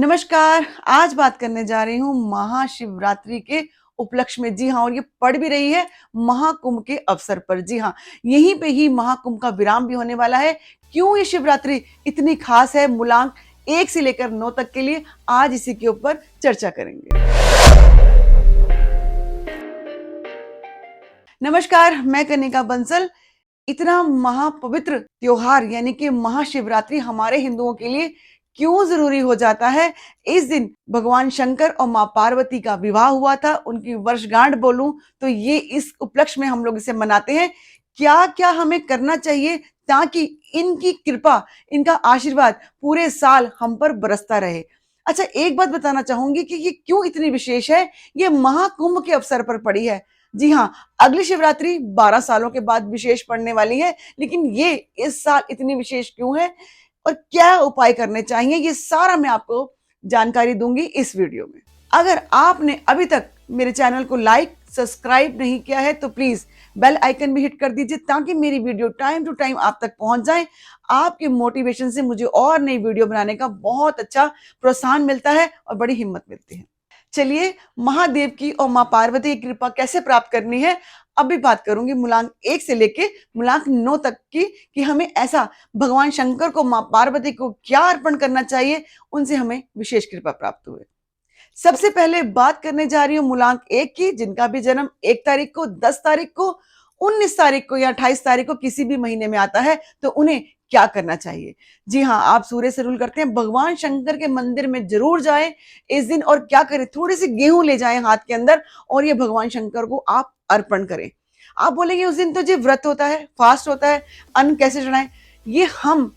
नमस्कार। आज बात करने जा रही हूँ महाशिवरात्रि के उपलक्ष्य में। जी हाँ, और ये पड़ भी रही है महाकुंभ के अवसर पर। जी हाँ, यहीं पे ही महाकुंभ का विराम भी होने वाला है। क्यों ये शिवरात्रि इतनी खास है, मूलांक 1 से लेकर 9 तक के लिए आज इसी के ऊपर चर्चा करेंगे। नमस्कार, मैं कनिका बंसल। इतना महापवित्र त्योहार यानी कि महाशिवरात्रि हमारे हिंदुओं के लिए क्यों जरूरी हो जाता है। इस दिन भगवान शंकर और मां पार्वती का विवाह हुआ था। उनकी वर्षगांठ बोलूं तो ये इस उपलक्ष्य में हम लोग इसे मनाते हैं। क्या क्या हमें करना चाहिए ताकि इनकी कृपा, इनका आशीर्वाद पूरे साल हम पर बरसता रहे। अच्छा, एक बात बताना चाहूंगी कि ये क्यों इतनी विशेष है। ये महाकुंभ के अवसर पर पड़ी है। जी हाँ, अगली शिवरात्रि 12 सालों के बाद विशेष पड़ने वाली है, लेकिन ये इस साल इतनी विशेष क्यों है और क्या उपाय करने चाहिए, ये सारा मैं आपको जानकारी दूंगी इस वीडियो में। अगर आपने अभी तक मेरे चैनल को लाइक सब्सक्राइब नहीं किया है तो प्लीज बेल आइकन भी हिट कर दीजिए ताकि मेरी वीडियो टाइम टू टाइम आप तक पहुंच जाए। आपके मोटिवेशन से मुझे और नई वीडियो बनाने का बहुत अच्छा प्रोत्साहन मिलता है और बड़ी हिम्मत मिलती है। चलिए, महादेव की और मां पार्वती की कृपा कैसे प्राप्त करनी है अभी बात करूंगी मूलांक 1 से लेके मूलांक 9 तक की, कि हमें ऐसा भगवान शंकर को, मां पार्वती को क्या अर्पण करना चाहिए, उनसे हमें विशेष कृपा प्राप्त हुए। सबसे पहले बात करने जा रही हूँ मूलांक 1 की, जिनका भी जन्म 1 तारीख को, 10 तारीख को, 19 तारीख को या 28 तारीख को किसी भी महीने में आता है तो उन्हें क्या करना चाहिए। जी हाँ, आप सूर्य से रूल करते हैं, भगवान शंकर के मंदिर में जरूर जाएं इस दिन। और क्या करें, थोड़ी सी गेहूं ले जाएं हाथ के अंदर और ये भगवान शंकर को आप अर्पण करें। आप बोलेंगे उस दिन तो जी व्रत होता है, फास्ट होता है, अन्न कैसे चढ़ाएं। ये हम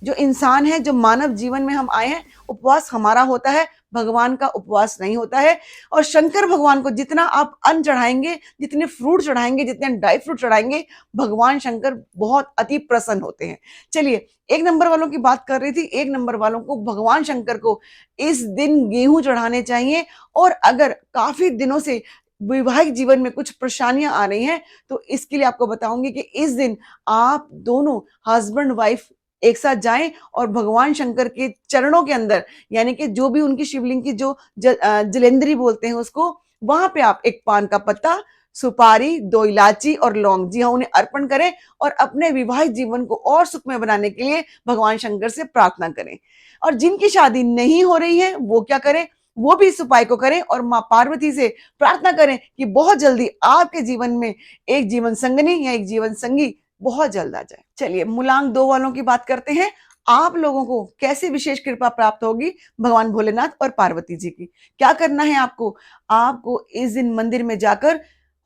जो इंसान है, जो मानव जीवन में हम आए हैं, उपवास हमारा होता है, भगवान का उपवास नहीं होता है। और शंकर भगवान को जितना आप अन्न चढ़ाएंगे, जितने फ्रूट चढ़ाएंगे, जितने ड्राई फ्रूट चढ़ाएंगे, भगवान शंकर बहुत अति प्रसन्न होते हैं। चलिए, 1 नंबर वालों की बात कर रही थी। 1 नंबर वालों को भगवान शंकर को इस दिन गेहूं चढ़ाने चाहिए। और अगर काफी दिनों से वैवाहिक जीवन में कुछ परेशानियां आ रही हैं तो इसके लिए आपको बताऊंगी कि इस दिन आप दोनों हस्बैंड वाइफ एक साथ जाएं और भगवान शंकर के चरणों के अंदर, यानी कि जो भी उनकी शिवलिंग की जो जलेंद्री बोलते हैं उसको, वहां पे आप 1 पान का पत्ता, सुपारी, 2 इलायची और लौंग, जी हाँ, उन्हें अर्पण करें और अपने विवाहित जीवन को और सुखमय बनाने के लिए भगवान शंकर से प्रार्थना करें। और जिनकी शादी नहीं हो रही है वो क्या करें, वो भी इस उपाय को करें और मां पार्वती से प्रार्थना करें कि बहुत जल्दी आपके जीवन में एक जीवन संगनी या एक जीवन संगी बहुत जल्द आ जाए। चलिए, मूलांक 2 वालों की बात करते हैं। आप लोगों को कैसे विशेष कृपा प्राप्त होगी भगवान भोलेनाथ और पार्वती जी की। क्या करना है आपको, आपको इस दिन मंदिर में जाकर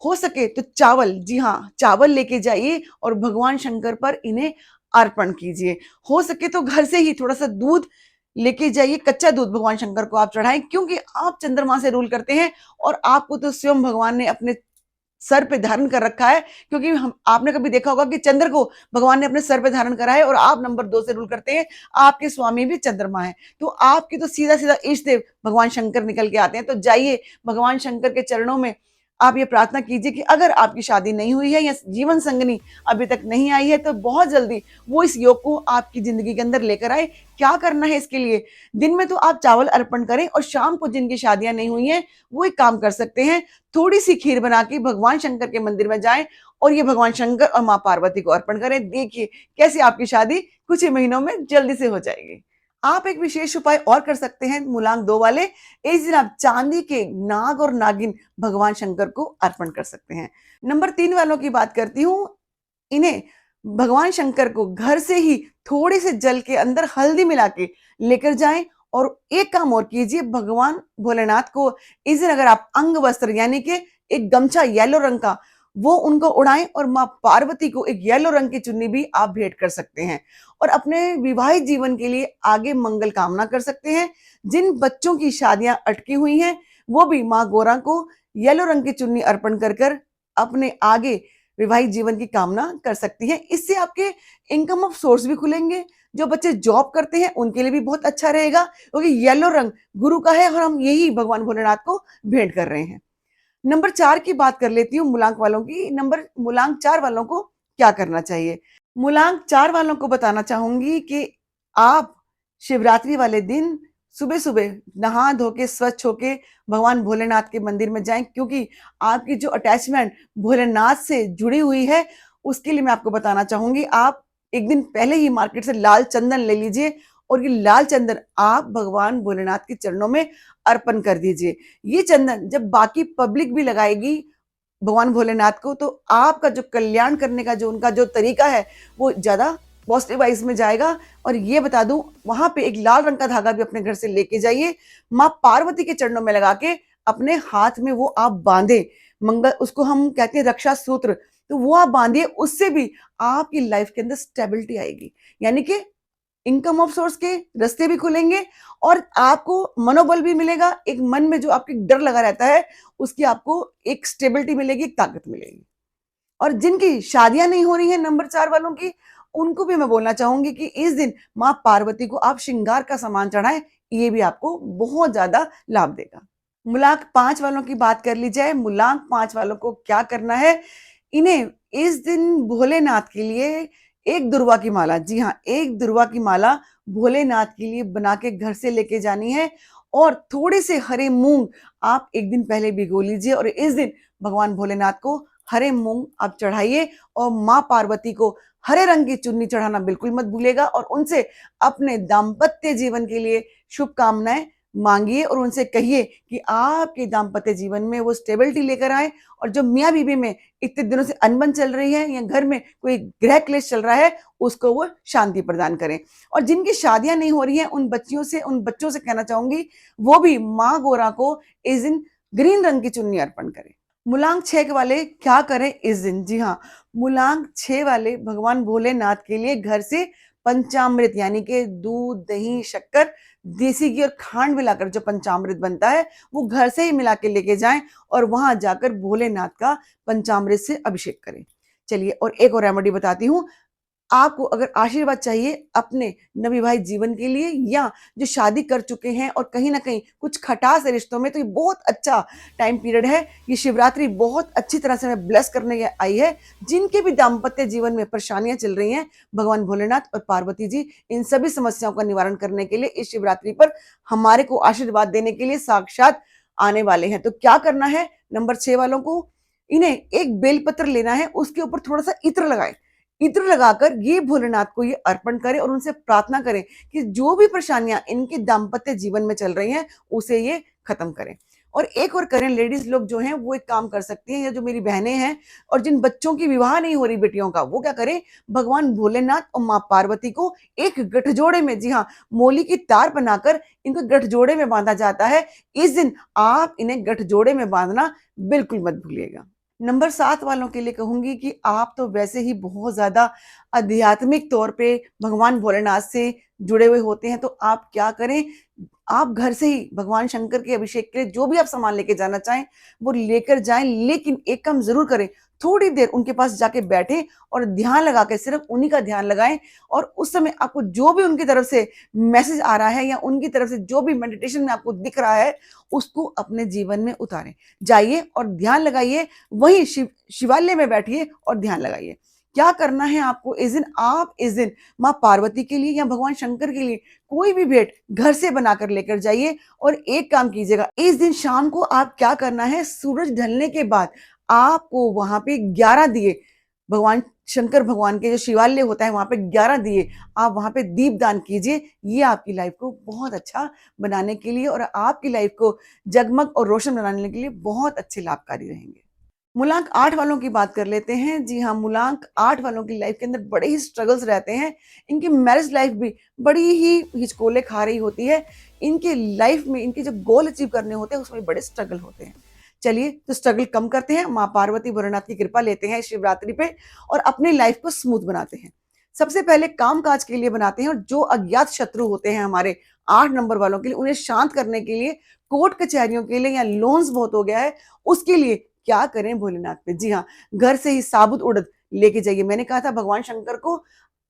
हो सके तो चावल, जी हाँ, चावल लेके जाइए और भगवान शंकर पर इन्हें अर्पण कीजिए। हो सके तो घर से ही थोड़ा सा दूध लेके जाइए, कच्चा दूध भगवान शंकर को आप चढ़ाएं, क्योंकि आप चंद्रमा से रूल करते हैं और आपको तो स्वयं भगवान ने अपने सर पे धारण कर रखा है। क्योंकि हम आपने कभी देखा होगा कि चंद्र को भगवान ने अपने सर पे धारण करा है और आप नंबर 2 से रूल करते हैं, आपके स्वामी भी चंद्रमा है, तो आपके तो सीधा सीधा इष्ट देव भगवान शंकर निकल के आते हैं। तो जाइए भगवान शंकर के चरणों में आप ये प्रार्थना कीजिए कि अगर आपकी शादी नहीं हुई है या जीवन संगनी अभी तक नहीं आई है तो बहुत जल्दी वो इस योग को आपकी जिंदगी के अंदर लेकर आए। क्या करना है इसके लिए, दिन में तो आप चावल अर्पण करें और शाम को जिनकी शादियां नहीं हुई हैं वो एक काम कर सकते हैं, थोड़ी सी खीर बना के भगवान शंकर के मंदिर में जाएं और ये भगवान शंकर और मां पार्वती को अर्पण करें। देखिए कैसे आपकी शादी कुछ ही महीनों में जल्दी से हो जाएगी। आप एक विशेष उपाय और कर सकते हैं मूलांक 2 वाले। इस दिन आप चांदी के नाग और नागिन भगवान शंकर को अर्पण कर सकते हैं। नंबर 3 वालों की बात करती हूँ। इन्हें भगवान शंकर को घर से ही थोड़े से जल के अंदर हल्दी मिला के लेकर जाएं। और एक काम और कीजिए, भगवान भोलेनाथ को इस दिन अगर आप अंग वस्त्र यानी कि एक गमछा येलो रंग का वो उनको उड़ाएं और मां पार्वती को एक येलो रंग की चुन्नी भी आप भेंट कर सकते हैं और अपने विवाहित जीवन के लिए आगे मंगल कामना कर सकते हैं। जिन बच्चों की शादियां अटकी हुई हैं वो भी मां गोरा को येलो रंग की चुन्नी अर्पण कर कर अपने आगे विवाहित जीवन की कामना कर सकती हैं। इससे आपके इनकम ऑफ सोर्स भी खुलेंगे। जो बच्चे जॉब करते हैं उनके लिए भी बहुत अच्छा रहेगा, क्योंकि येलो रंग गुरु का है और हम यही भगवान भोलेनाथ को भेंट कर रहे हैं। नंबर 4 की बात कर लेती हूँ मूलांक वालों की। मूलांक 4 वालों को क्या करना चाहिए। मूलांक 4 वालों को बताना चाहूंगी कि आप शिवरात्रि वाले दिन सुबह सुबह नहा धो के स्वच्छ होके भगवान भोलेनाथ के मंदिर में जाएं, क्योंकि आपकी जो अटैचमेंट भोलेनाथ से जुड़ी हुई है, उसके लिए मैं आपको बताना चाहूंगी, आप एक दिन पहले ही मार्केट से लाल चंदन ले लीजिए और ये लाल चंदन आप भगवान भोलेनाथ के चरणों में अर्पण कर दीजिए। ये चंदन जब बाकी पब्लिक भी लगाएगी भगवान भोलेनाथ को, तो आपका जो कल्याण करने का जो उनका जो तरीका है वो ज्यादा पॉजिटिव वाइज में जाएगा। और ये बता दूं, वहां पे एक लाल रंग का धागा भी अपने घर से लेके जाइए, माँ पार्वती के चरणों में लगा के अपने हाथ में वो आप बांधे। मंगल, उसको हम कहते हैं रक्षा सूत्र, तो वो आप बांधिए, उससे भी आपकी लाइफ के अंदर स्टेबिलिटी आएगी, यानी कि इनकम ऑफ सोर्स के रास्ते भी खुलेंगे और आपको मनोबल भी मिलेगा। एक मन में जो आपके डर लगा रहता है उसकी आपको एक स्टेबिलिटी मिलेगी, एक ताकत मिलेगी। और जिनकी शादियां नहीं हो रही हैं नंबर 4 वालों की, उनको भी मैं बोलना चाहूंगी कि इस दिन माँ पार्वती को आप श्रृंगार का सामान चढ़ाएं, ये भी आपको बहुत ज्यादा लाभ देगा। मूलांक 5 वालों की बात कर ली जाए। मूलांक 5 वालों को क्या करना है, इन्हें इस दिन भोलेनाथ के लिए एक दुर्वा की माला, जी हाँ, एक दुर्वा की माला भोलेनाथ के लिए बना के घर से लेके जानी है। और थोड़े से हरे मूंग आप एक दिन पहले भिगो लीजिए और इस दिन भगवान भोलेनाथ को हरे मूंग आप चढ़ाइए। और माँ पार्वती को हरे रंग की चुन्नी चढ़ाना बिल्कुल मत भूलेगा और उनसे अपने दाम्पत्य जीवन के लिए शुभकामनाएं मांगिए और उनसे कहिए कि आपके दाम्पत्य जीवन में वो स्टेबिलिटी लेकर आए और जो मियाँ बीवी में इतने दिनों से अनबन चल रही है या घर में कोई गृह क्लेश चल रहा है, उसको वो शांति प्रदान करें। और जिनकी शादियां नहीं हो रही हैं, उन बच्चों से कहना चाहूंगी, वो भी माँ गोरा को इस दिन ग्रीन रंग की चुन्नी अर्पण करें। मूलांक 6 वाले क्या करें इस दिन, जी हाँ, मूलांक 6 वाले भगवान भोलेनाथ के लिए घर से पंचामृत, यानी कि दूध, दही, शक्कर, देसी घी और खांड मिलाकर जो पंचामृत बनता है वो घर से ही मिला के लेके जाएं और वहां जाकर भोलेनाथ का पंचामृत से अभिषेक करें। चलिए, और एक और रेमेडी बताती हूँ। आपको अगर आशीर्वाद चाहिए अपने नवविवाहित जीवन के लिए या जो शादी कर चुके हैं और कहीं ना कहीं कुछ खटास है रिश्तों में, तो ये बहुत अच्छा टाइम पीरियड है। ये शिवरात्रि बहुत अच्छी तरह से हमें ब्लेस करने आई है। जिनके भी दाम्पत्य जीवन में परेशानियां चल रही हैं, भगवान भोलेनाथ और पार्वती जी इन सभी समस्याओं का निवारण करने के लिए इस शिवरात्रि पर हमारे को आशीर्वाद देने के लिए साक्षात आने वाले हैं। तो क्या करना है, नंबर 6 वालों को इन्हें एक बेलपत्र लेना है, उसके ऊपर थोड़ा सा इत्र लगाएं। इत्र लगाकर ये भोलेनाथ को ये अर्पण करें और उनसे प्रार्थना करें कि जो भी परेशानियां इनके दाम्पत्य जीवन में चल रही हैं उसे ये खत्म करें। और एक और करें, लेडीज लोग जो हैं वो एक काम कर सकती हैं, या जो मेरी बहनें हैं और जिन बच्चों की विवाह नहीं हो रही बेटियों का, वो क्या करें, भगवान भोलेनाथ और माँ पार्वती को एक गठजोड़े में, जी हाँ, मोली की तार बनाकर इनको गठजोड़े में बांधा जाता है। इस दिन आप इन्हें गठजोड़े में बांधना बिल्कुल मत भूलिएगा। नंबर 7 वालों के लिए कहूंगी कि आप तो वैसे ही बहुत ज्यादा आध्यात्मिक तौर पे भगवान भोलेनाथ से जुड़े हुए होते हैं, तो आप क्या करें, आप घर से ही भगवान शंकर के अभिषेक के लिए जो भी आप सामान लेके जाना चाहें वो लेकर जाएं। लेकिन एक काम जरूर करें, थोड़ी देर उनके पास जाके बैठे और ध्यान लगा के सिर्फ उन्हीं का ध्यान लगाएं। और उस समय आपको जो भी उनकी तरफ से मैसेज आ रहा है या उनकी तरफ से जो भी मेडिटेशन में आपको दिख रहा है, उसको अपने जीवन में उतारें। जाइए और ध्यान लगाइए, वहीं शिवालय में बैठिए और ध्यान लगाइए। क्या करना है आपको इस दिन, आप इस दिन माँ पार्वती के लिए या भगवान शंकर के लिए कोई भी भेंट घर से बनाकर लेकर जाइए। और एक काम कीजिएगा, इस दिन शाम को आप क्या करना है, सूरज ढलने के बाद आपको वहां पे 11 दिए, भगवान शंकर भगवान के जो शिवालय होता है वहां पे 11 दिए आप वहां पे दीप दान कीजिए। ये आपकी लाइफ को बहुत अच्छा बनाने के लिए और आपकी लाइफ को जगमग और रोशन बनाने के लिए बहुत अच्छे लाभकारी रहेंगे। मूलांक 8 वालों की बात कर लेते हैं। जी हाँ, मूलांक 8 वालों की लाइफ के अंदर बड़े ही स्ट्रगल्स रहते हैं। इनकी मैरिज लाइफ भी बड़ी ही हिचकोले खा रही होती है। इनके लाइफ में इनके जो गोल अचीव करने होते हैं उसमें बड़े स्ट्रगल होते हैं। चलिए, तो स्ट्रगल कम करते हैं, माँ पार्वती भोलेनाथ की कृपा लेते हैं शिवरात्रि पे और अपनी लाइफ को स्मूथ बनाते हैं। सबसे पहले काम काज के लिए बनाते हैं और जो अज्ञात शत्रु होते हैं हमारे 8 नंबर वालों के लिए, उन्हें शांत करने के लिए, कोर्ट कचहरियों के लिए या लोन्स बहुत हो गया है उसके लिए क्या करें भोलेनाथ पे, जी हाँ, घर से ही साबुत उड़द लेके जाइए। मैंने कहा था भगवान शंकर को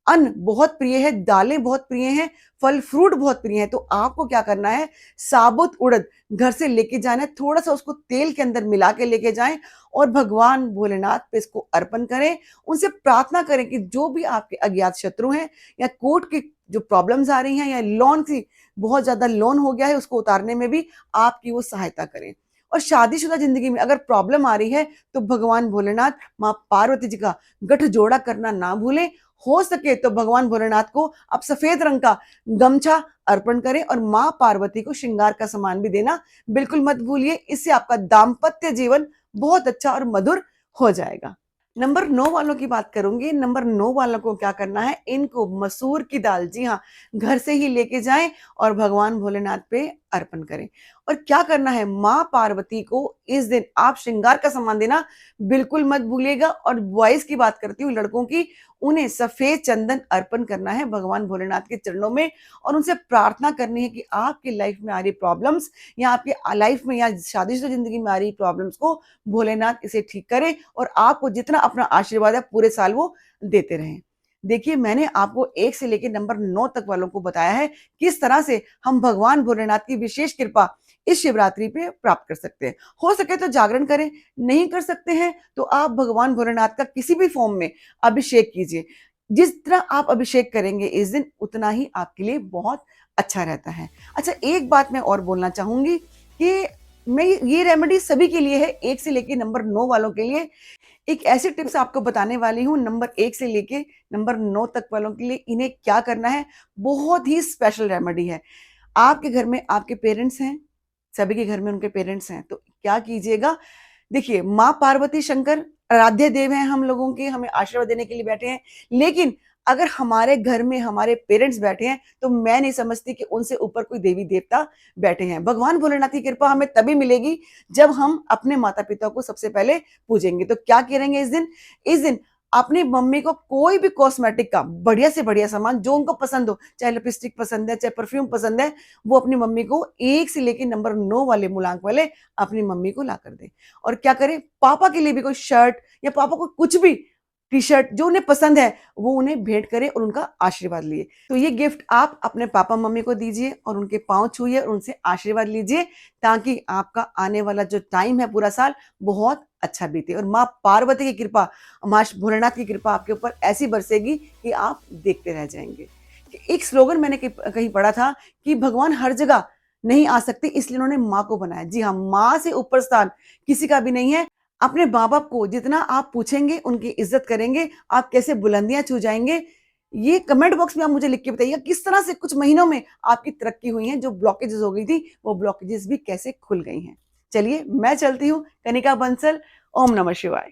अन्न बहुत प्रिय है, दालें बहुत प्रिय हैं, फल फ्रूट बहुत प्रिय हैं। तो आपको क्या करना है, साबुत उड़द घर से लेके जाना है, थोड़ा-सा उसको तेल के अंदर मिला के लेके जाएँ और भगवान भोलेनाथ पे इसको अर्पण करें। उनसे प्रार्थना करें कि जो भी आपके अज्ञात शत्रु हैं या कोर्ट की जो प्रॉब्लम्स आ रही हैं या लोन की बहुत ज़्यादा लोन हो गया है, उसको उतारने में भी आपकी वो सहायता करें। और शादीशुदा ज़िंदगी में अगर प्रॉब्लम आ रही है, तो भगवान भोलेनाथ, माँ पार्वती जी का गठजोड़ा करना ना भूलें। हो सके तो भगवान भोलेनाथ को आप सफ़ेद रंग का गमछा अर्पण करें और माँ पार्वती को श्रृंगार का सामान भी देना बिल्कुल मत भूलिए। इससे आपका दाम्पत्य जीवन बहुत अच्छा और मधुर हो जाएगा। नंबर 9 वालों की बात करूँगी। नंबर 9 वालों को क्या करना है, इनको मसूर की दाल, जी हाँ, घर से ही लेके जाएँ और भगवान भोलेनाथ पे अर्पण करें। और क्या करना है, माँ पार्वती को इस दिन आप श्रृंगार का सामान देना बिल्कुल मत भूलिएगा। और बॉयज़ की बात करती हूँ, लड़कों की, उन्हें सफ़ेद चंदन अर्पण करना है भगवान भोलेनाथ के चरणों में और उनसे प्रार्थना करनी है कि आपकी लाइफ़ में आ रही प्रॉब्लम्स या आपके लाइफ़ में या शादीशुदा ज़िंदगी में आ रही प्रॉब्लम्स को भोलेनाथ इसे ठीक करें और आपको जितना अपना आशीर्वाद है पूरे साल वो देते रहें। देखिए, मैंने आपको 1 से लेके नंबर 9 तक वालों को बताया है, किस तरह से हम भगवान भोलेनाथ की विशेष कृपा इस शिवरात्रि पे प्राप्त कर सकते हैं। हो सके तो जागरण करें, नहीं कर सकते हैं तो आप भगवान भोलेनाथ का किसी भी फॉर्म में अभिषेक कीजिए। जिस तरह आप अभिषेक करेंगे इस दिन, उतना ही आपके लिए बहुत अच्छा रहता है। अच्छा, एक बात मैं और बोलना चाहूँगी कि मैं ये रेमेडी सभी के लिए है, 1 से लेके नंबर 9 वालों के लिए। एक ऐसी टिप्स आपको बताने वाली हूँ नंबर 1 से लेके नंबर 9 तक वालों के लिए, इन्हें क्या करना है, बहुत ही स्पेशल रेमेडी है। आपके घर में आपके पेरेंट्स हैं, सभी के घर में उनके पेरेंट्स हैं, तो क्या कीजिएगा, देखिए, माँ पार्वती शंकर आराध्य देव हैं हम लोगों के, हमें आशीर्वाद देने के लिए बैठे हैं। लेकिन अगर हमारे घर में हमारे पेरेंट्स बैठे हैं, तो मैं नहीं समझती कि उनसे ऊपर कोई देवी-देवता बैठे हैं। भगवान भोलेनाथ की कृपा हमें तभी मिलेगी जब हम अपने माता-पिता को सबसे पहले पूजेंगे। तो क्या करेंगे इस दिन? इस दिन अपनी मम्मी को कोई भी कॉस्मेटिक का बढ़िया से बढ़िया सामान जो उनको पसंद हो, चाहे लिपस्टिक पसंद है, चाहे परफ्यूम पसंद है, वो अपनी मम्मी को 1 से लेके नंबर 9 वाले मूलांक वाले अपनी मम्मी को लाकर दें। और क्या करें, पापा के लिए भी कोई शर्ट या पापा को कुछ भी टी-शर्ट जो उन्हें पसंद है, वो उन्हें भेंट करें और उनका आशीर्वाद लिए। तो ये गिफ्ट आप अपने पापा-मम्मी को दीजिए और उनके पाँव छूइए और उनसे आशीर्वाद लीजिए, ताकि आपका आने वाला जो टाइम है पूरा साल बहुत अच्छा बीते और माँ पार्वती की कृपा, माँ भोलेनाथ की कृपा आपके ऊपर ऐसी बरसेगी कि आप देखते रह जाएँगे। एक स्लोगन मैंने कहीं पढ़ा था कि भगवान हर जगह नहीं आ सकते, इसलिए उन्होंने माँ को बनाया। जी हाँ, माँ से ऊपर स्थान किसी का भी नहीं है। अपने माँ-बाप को जितना आप पूछेंगे, उनकी इज़्ज़त करेंगे, आप कैसे बुलंदियाँ छू जाएँगे, ये कमेंट बॉक्स में आप मुझे लिख के बताइएगा किस तरह से कुछ महीनों में आपकी तरक्की हुई है, जो ब्लॉकेजेज़ हो गई थी, वो ब्लॉकेजेज़ भी कैसे खुल गई हैं। चलिए, मैं चलती हूँ, कनिका बंसल। ओम नमः शिवाय।